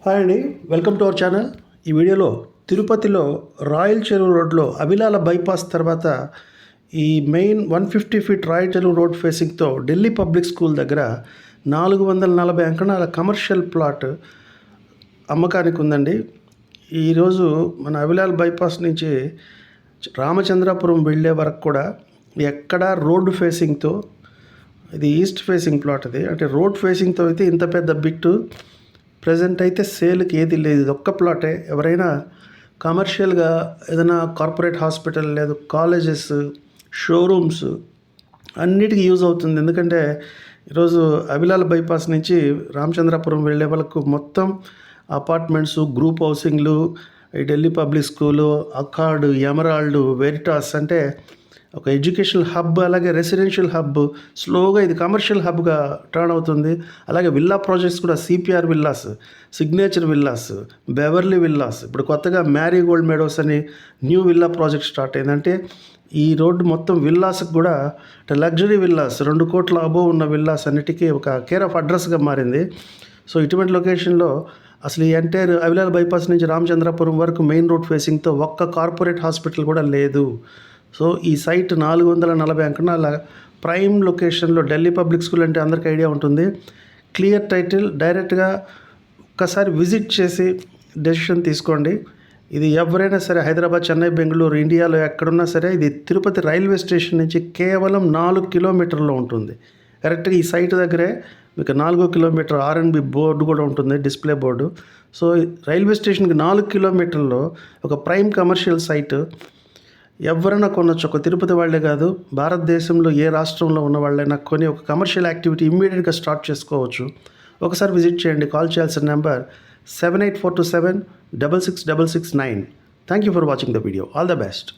Hi అండి, welcome to our channel. ఈ వీడియోలో తిరుపతిలో రాయల్ చెరువు రోడ్లో అభిలాల బైపాస్ తర్వాత ఈ మెయిన్ 150 ఫీట్ రాయల్ చెరువు రోడ్ ఫేసింగ్తో ఢిల్లీ పబ్లిక్ స్కూల్ దగ్గర 440 అంకణాల కమర్షియల్ ప్లాట్ అమ్మకానికి ఉందండి. ఈరోజు మన అభిలాల బైపాస్ నుంచి రామచంద్రాపురం వెళ్ళే వరకు కూడా ఎక్కడ రోడ్డు ఫేసింగ్తో, ఇది ఈస్ట్ ఫేసింగ్ ప్లాట్, ఇది అంటే రోడ్ ఫేసింగ్తో అయితే ఇంత పెద్ద బిట్టు ప్రజెంట్ అయితే సేల్కి ఏది లేదు. ఇది ఒక్క ప్లాటే. ఎవరైనా కమర్షియల్గా ఏదైనా కార్పొరేట్ హాస్పిటల్ లేదు కాలేజెస్ షోరూమ్స్ అన్నిటికీ యూజ్ అవుతుంది. ఎందుకంటే ఈరోజు అభిలాల బైపాస్ నుంచి రామచంద్రాపురం వెళ్ళే వాళ్ళకు మొత్తం అపార్ట్మెంట్స్, గ్రూప్ హౌసింగ్లు, ఈ Delhi public school, accord, emerald, Veritas అంటే ఒక ఎడ్యుకేషనల్ హబ్, అలాగే రెసిడెన్షియల్ హబ్. స్లోగా ఇది కమర్షియల్ హబ్గా టర్న్ అవుతుంది. అలాగే విల్లా ప్రాజెక్ట్స్ కూడా CPR villas, signature villas, Beverly villas, ఇప్పుడు కొత్తగా మ్యారీగోల్డ్ మెడోస్ అని న్యూ విల్లా ప్రాజెక్ట్ స్టార్ట్ అయిందంటే ఈ రోడ్డు మొత్తం విల్లాస్కి కూడా అంటే లగ్జరీ విల్లాస్, 2 కోట్ల అబోవ్ ఉన్న విల్లాస్ అన్నిటికీ ఒక కేర్ ఆఫ్ అడ్రస్గా మారింది. సో ఇటువంటి లొకేషన్లో అసలు ఈ ఎంటైర్ అభిలాల బైపాస్ నుంచి రామచంద్రపురం వరకు మెయిన్ రోడ్ ఫేసింగ్తో ఒక్క కార్పొరేట్ హాస్పిటల్ కూడా లేదు. సో ఈ సైట్ 440 అంకణాల ప్రైమ్ లొకేషన్లో ఢిల్లీ పబ్లిక్ స్కూల్ అంటే అందరికీ ఐడియా ఉంటుంది. క్లియర్ టైటిల్, డైరెక్ట్గా ఒక్కసారి విజిట్ చేసి డెసిషన్ తీసుకోండి. ఇది ఎవరైనా సరే హైదరాబాద్, చెన్నై, బెంగళూరు, ఇండియాలో ఎక్కడున్నా సరే ఇది తిరుపతి రైల్వే స్టేషన్ నుంచి కేవలం 4 కిలోమీటర్లో ఉంటుంది. కరెక్ట్గా ఈ సైట్ దగ్గరే మీకు 4 కిలోమీటర్ ఆర్ఎన్బి బోర్డు కూడా ఉంటుంది, డిస్ప్లే బోర్డు. సో రైల్వే స్టేషన్కి 4 కిలోమీటర్లో ఒక ప్రైమ్ కమర్షియల్ సైట్ ఎవరైనా కొనొచ్చు. ఒక తిరుపతి వాళ్ళే కాదు, భారతదేశంలో ఏ రాష్ట్రంలో ఉన్న వాళ్ళైనా కొని ఒక కమర్షియల్ యాక్టివిటీ ఇమ్మీడియట్గా స్టార్ట్ చేసుకోవచ్చు. ఒకసారి విజిట్ చేయండి. కాల్ చేయాల్సిన number 7842766669. Thank you for watching the video. All the best.